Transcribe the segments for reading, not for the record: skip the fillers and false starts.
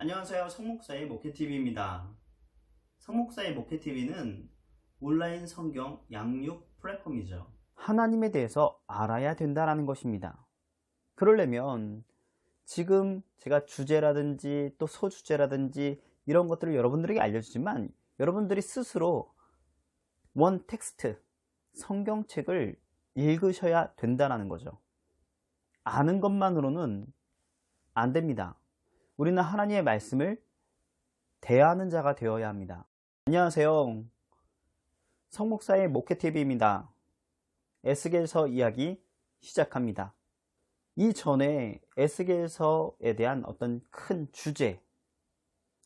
안녕하세요. 성목사의 목회TV입니다. 성목사의 목회TV는 온라인 성경 양육 플랫폼이죠. 하나님에 대해서 알아야 된다는 것입니다. 그러려면 지금 제가 주제라든지 또 소주제라든지 이런 것들을 여러분들에게 알려주지만 여러분들이 스스로 원 텍스트, 성경책을 읽으셔야 된다는 거죠. 아는 것만으로는 안 됩니다. 우리는 하나님의 말씀을 대하는 자가 되어야 합니다. 안녕하세요. 성목사의 목회TV입니다. 에스겔서 이야기 시작합니다. 이전에 에스겔서에 대한 어떤 큰 주제,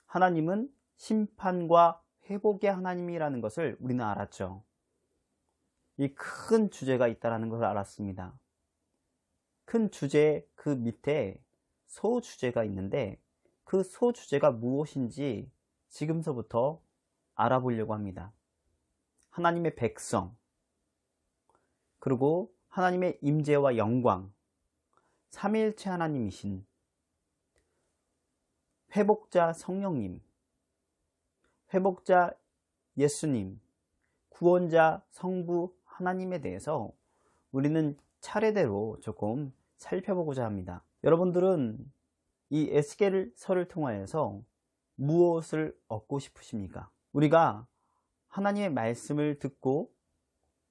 하나님은 심판과 회복의 하나님이라는 것을 우리는 알았죠. 이 큰 주제가 있다는 것을 알았습니다. 큰 주제 그 밑에 소주제가 있는데 그 소주제가 무엇인지 지금서부터 알아보려고 합니다. 하나님의 백성, 그리고 하나님의 임재와 영광, 삼위일체 하나님이신 회복자 성령님, 회복자 예수님, 구원자 성부 하나님에 대해서 우리는 차례대로 조금 살펴보고자 합니다. 여러분들은 이 에스겔서를 통하여서 무엇을 얻고 싶으십니까? 우리가 하나님의 말씀을 듣고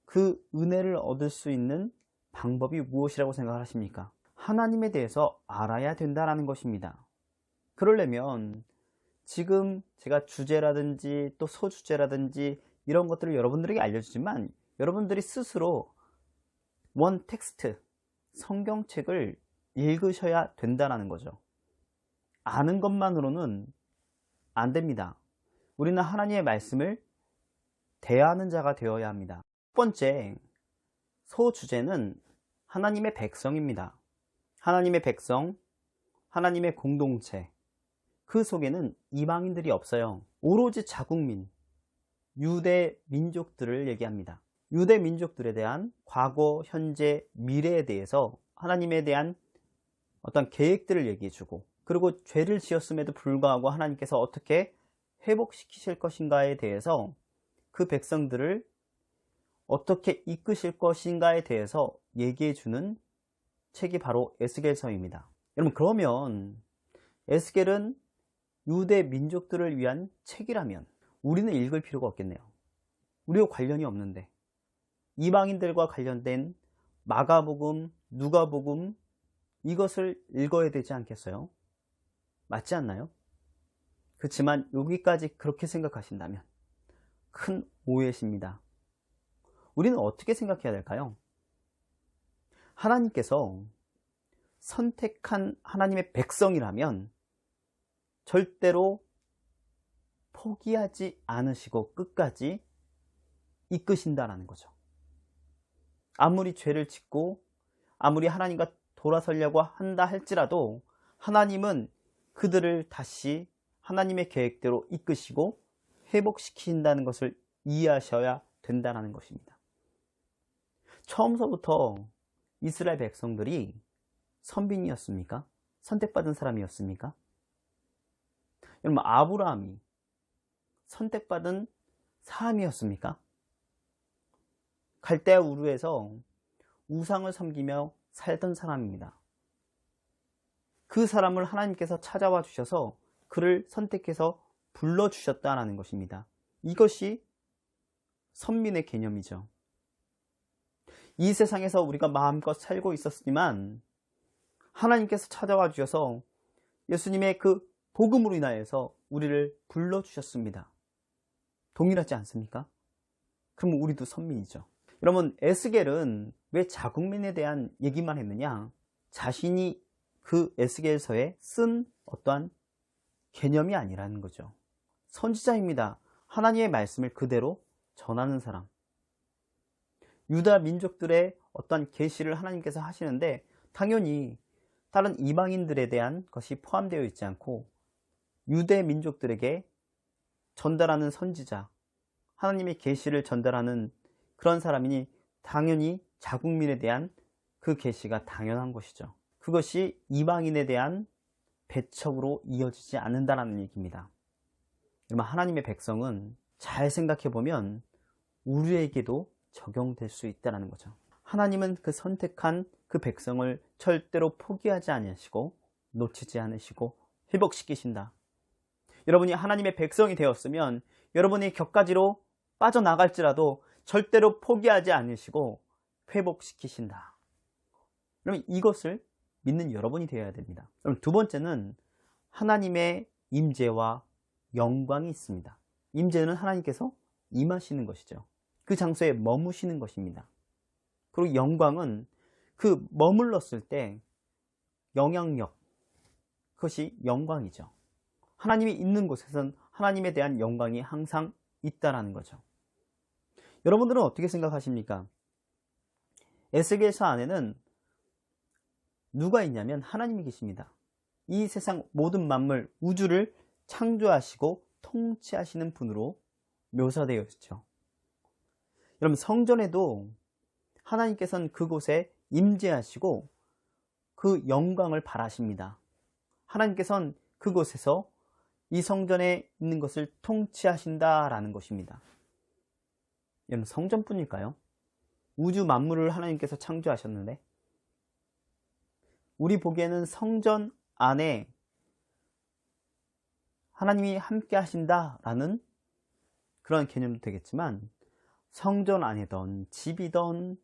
그 은혜를 얻을 수 있는 방법이 무엇이라고 생각을 하십니까? 하나님에 대해서 알아야 된다는 것입니다. 그러려면 지금 제가 주제라든지 또 소주제라든지 이런 것들을 여러분들에게 알려주지만 여러분들이 스스로 원 텍스트, 성경책을 읽으셔야 된다는 거죠. 아는 것만으로는 안 됩니다. 우리는 하나님의 말씀을 대하는 자가 되어야 합니다. 첫 번째 소주제는 하나님의 백성입니다. 하나님의 백성, 하나님의 공동체, 그 속에는 이방인들이 없어요. 오로지 자국민, 유대 민족들을 얘기합니다. 유대 민족들에 대한 과거, 현재, 미래에 대해서 하나님에 대한 어떤 계획들을 얘기해주고, 그리고 죄를 지었음에도 불구하고 하나님께서 어떻게 회복시키실 것인가에 대해서, 그 백성들을 어떻게 이끄실 것인가에 대해서 얘기해주는 책이 바로 에스겔서입니다. 여러분, 그러면 에스겔은 유대 민족들을 위한 책이라면 우리는 읽을 필요가 없겠네요. 우리와 관련이 없는데 이방인들과 관련된 마가복음, 누가복음, 이것을 읽어야 되지 않겠어요? 맞지 않나요? 그렇지만 여기까지 그렇게 생각하신다면 큰 오해십니다. 우리는 어떻게 생각해야 될까요? 하나님께서 선택한 하나님의 백성이라면 절대로 포기하지 않으시고 끝까지 이끄신다는 거죠. 아무리 죄를 짓고 아무리 하나님과 돌아서려고 한다 할지라도 하나님은 그들을 다시 하나님의 계획대로 이끄시고 회복시킨다는 것을 이해하셔야 된다는 것입니다. 처음서부터 이스라엘 백성들이 선빈이었습니까? 선택받은 사람이었습니까? 여러분, 아브라함이 선택받은 사람이었습니까? 갈대아 우르에서 우상을 섬기며 살던 사람입니다. 그 사람을 하나님께서 찾아와 주셔서 그를 선택해서 불러주셨다는 것입니다. 이것이 선민의 개념이죠. 이 세상에서 우리가 마음껏 살고 있었지만 하나님께서 찾아와 주셔서 예수님의 그 복음으로 인하여서 우리를 불러주셨습니다. 동일하지 않습니까? 그럼 우리도 선민이죠. 여러분, 에스겔은 왜 자국민에 대한 얘기만 했느냐? 자신이 그 에스겔서에 쓴 어떠한 개념이 아니라는 거죠. 선지자입니다. 하나님의 말씀을 그대로 전하는 사람. 유다 민족들의 어떠한 계시를 하나님께서 하시는데 당연히 다른 이방인들에 대한 것이 포함되어 있지 않고 유대 민족들에게 전달하는 선지자, 하나님의 계시를 전달하는 그런 사람이니 당연히 자국민에 대한 그 계시가 당연한 것이죠. 그것이 이방인에 대한 배척으로 이어지지 않는다는 얘기입니다. 여러분, 하나님의 백성은 잘 생각해보면 우리에게도 적용될 수 있다는 거죠. 하나님은 그 선택한 그 백성을 절대로 포기하지 않으시고 놓치지 않으시고 회복시키신다. 여러분이 하나님의 백성이 되었으면 여러분이 격가지로 빠져나갈지라도 절대로 포기하지 않으시고 회복시키신다. 그러면 이것을 믿는 여러분이 되어야 됩니다. 그럼 두 번째는 하나님의 임재와 영광이 있습니다. 임재는 하나님께서 임하시는 것이죠. 그 장소에 머무시는 것입니다. 그리고 영광은 그 머물렀을 때 영향력, 그것이 영광이죠. 하나님이 있는 곳에선 하나님에 대한 영광이 항상 있다라는 거죠. 여러분들은 어떻게 생각하십니까? 에스겔서 안에는 누가 있냐면 하나님이 계십니다. 이 세상 모든 만물, 우주를 창조하시고 통치하시는 분으로 묘사되어 있죠. 여러분, 성전에도 하나님께서는 그곳에 임재하시고 그 영광을 바라십니다. 하나님께서는 그곳에서 이 성전에 있는 것을 통치하신다라는 것입니다. 여러분, 성전뿐일까요? 우주 만물을 하나님께서 창조하셨는데 우리 보기에는 성전 안에 하나님이 함께 하신다라는 그런 개념도 되겠지만 성전 안이든 집이든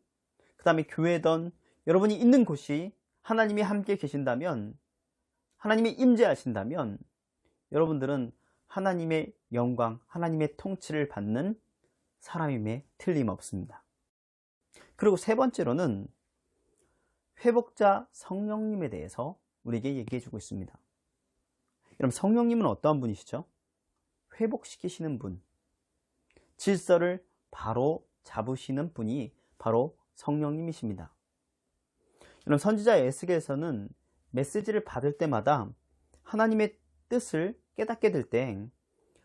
그 다음에 교회든 여러분이 있는 곳이 하나님이 함께 계신다면, 하나님이 임재하신다면 여러분들은 하나님의 영광, 하나님의 통치를 받는 사람임에 틀림없습니다. 그리고 세 번째로는 회복자 성령님에 대해서 우리에게 얘기해 주고 있습니다. 여러분, 성령님은 어떠한 분이시죠? 회복시키시는 분, 질서를 바로 잡으시는 분이 바로 성령님이십니다. 여러분, 선지자 에스겔에서는 메시지를 받을 때마다 하나님의 뜻을 깨닫게 될 때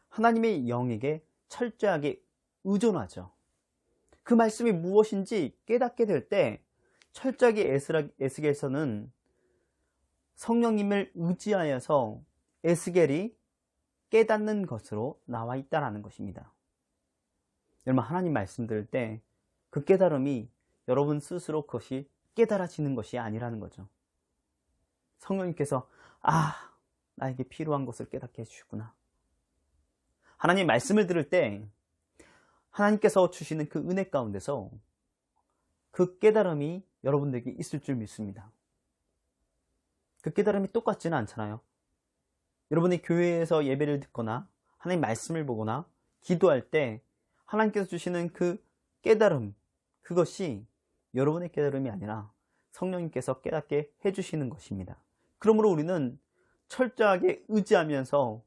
하나님의 영에게 철저하게 의존하죠. 그 말씀이 무엇인지 깨닫게 될 때 철저하게 에스겔에서는 성령님을 의지하여서 에스겔이 깨닫는 것으로 나와 있다는 것입니다. 여러분, 하나님 말씀 들을 때 그 깨달음이 여러분 스스로 그것이 깨달아지는 것이 아니라는 거죠. 성령님께서 나에게 필요한 것을 깨닫게 해주시구나. 하나님 말씀을 들을 때 하나님께서 주시는 그 은혜 가운데서 그 깨달음이 여러분들에게 있을 줄 믿습니다. 그 깨달음이 똑같지는 않잖아요. 여러분이 교회에서 예배를 듣거나 하나님 말씀을 보거나 기도할 때 하나님께서 주시는 그 깨달음, 그것이 여러분의 깨달음이 아니라 성령님께서 깨닫게 해주시는 것입니다. 그러므로 우리는 철저하게 의지하면서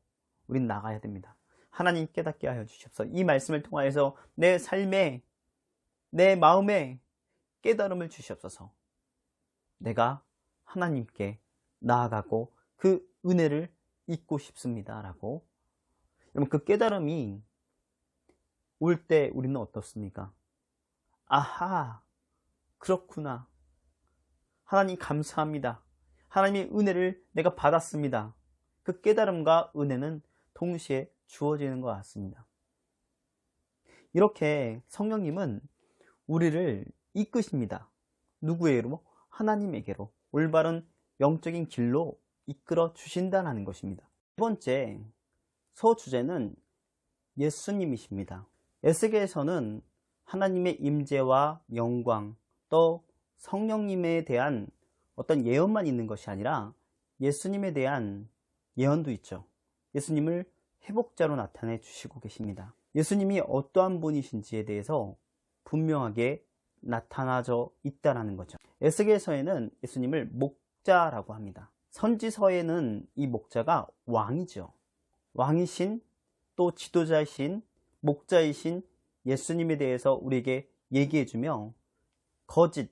우린 나가야 됩니다. 하나님 깨닫게 하여 주시옵소서. 이 말씀을 통하여서 내 삶에, 내 마음에 깨달음을 주시옵소서. 내가 하나님께 나아가고 그 은혜를 잊고 싶습니다 라고. 여러분, 그 깨달음이 올 때 우리는 어떻습니까? 아하, 그렇구나. 하나님 감사합니다. 하나님의 은혜를 내가 받았습니다. 그 깨달음과 은혜는 동시에 주어지는 것 같습니다. 이렇게 성령님은 우리를 이끄십니다. 누구에게로? 하나님에게로 올바른 영적인 길로 이끌어 주신다는 것입니다. 세 번째 소주제는 예수님이십니다. 에스겔에서는 하나님의 임재와 영광, 또 성령님에 대한 어떤 예언만 있는 것이 아니라 예수님에 대한 예언도 있죠. 예수님을 회복자로 나타내 주시고 계십니다. 예수님이 어떠한 분이신지에 대해서 분명하게 나타나져 있다는 거죠. 에스겔서에는 예수님을 목자라고 합니다. 선지서에는 이 목자가 왕이죠. 왕이신, 또 지도자이신, 목자이신 예수님에 대해서 우리에게 얘기해주며, 거짓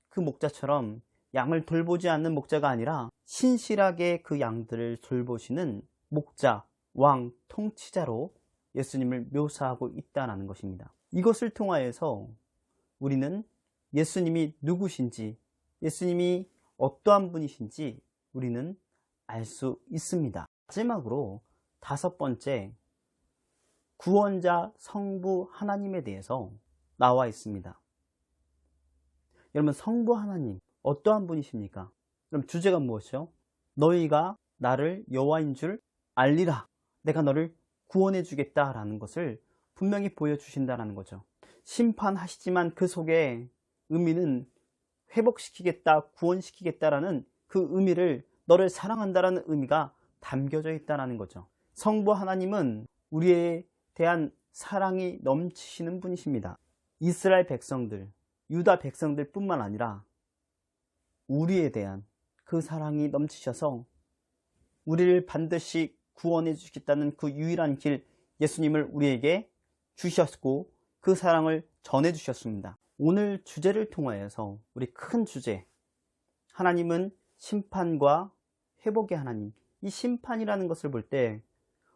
그 목자처럼 양을 돌보지 않는 목자가 아니라 신실하게 그 양들을 돌보시는 목자, 왕, 통치자로 예수님을 묘사하고 있다는 것입니다. 이것을 통하여서 우리는 예수님이 누구신지, 예수님이 어떠한 분이신지 우리는 알 수 있습니다. 마지막으로 5번째, 구원자 성부 하나님에 대해서 나와 있습니다. 여러분, 성부 하나님 어떠한 분이십니까? 그럼 주제가 무엇이요? 너희가 나를 여호와인 줄 알리라. 내가 너를 구원해 주겠다라는 것을 분명히 보여주신다는 거죠. 심판하시지만 그 속에 의미는 회복시키겠다, 구원시키겠다라는 그 의미를, 너를 사랑한다라는 의미가 담겨져 있다는 거죠. 성부 하나님은 우리에 대한 사랑이 넘치시는 분이십니다. 이스라엘 백성들, 유다 백성들 뿐만 아니라 우리에 대한 그 사랑이 넘치셔서 우리를 반드시 구원해 주시겠다는 그 유일한 길, 예수님을 우리에게 주셨고 그 사랑을 전해 주셨습니다. 오늘 주제를 통하여서 우리 큰 주제, 하나님은 심판과 회복의 하나님, 이 심판이라는 것을 볼 때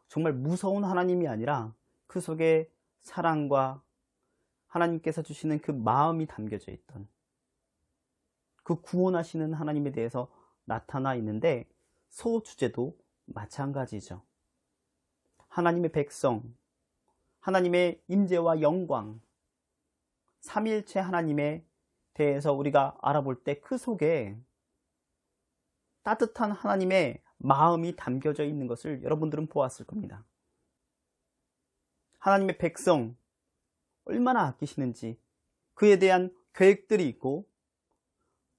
정말 무서운 하나님이 아니라 그 속에 사랑과 하나님께서 주시는 그 마음이 담겨져 있던 그 구원하시는 하나님에 대해서 나타나 있는데, 소주제도 마찬가지죠. 하나님의 백성, 하나님의 임재와 영광, 삼위일체 하나님에 대해서 우리가 알아볼 때 그 속에 따뜻한 하나님의 마음이 담겨져 있는 것을 여러분들은 보았을 겁니다. 하나님의 백성 얼마나 아끼시는지, 그에 대한 계획들이 있고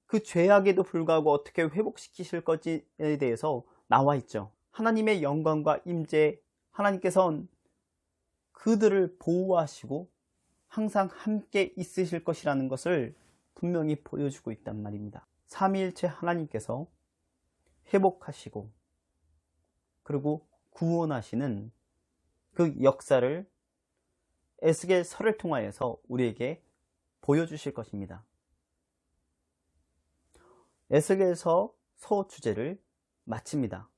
그 죄악에도 불구하고 어떻게 회복시키실 것에 대해서 나와 있죠. 하나님의 영광과 임재, 하나님께서는 그들을 보호하시고 항상 함께 있으실 것이라는 것을 분명히 보여주고 있단 말입니다. 삼위일체 하나님께서 회복하시고 그리고 구원하시는 그 역사를 에스겔서를 통하여서 우리에게 보여주실 것입니다. 에스겔서 소 주제를 마칩니다.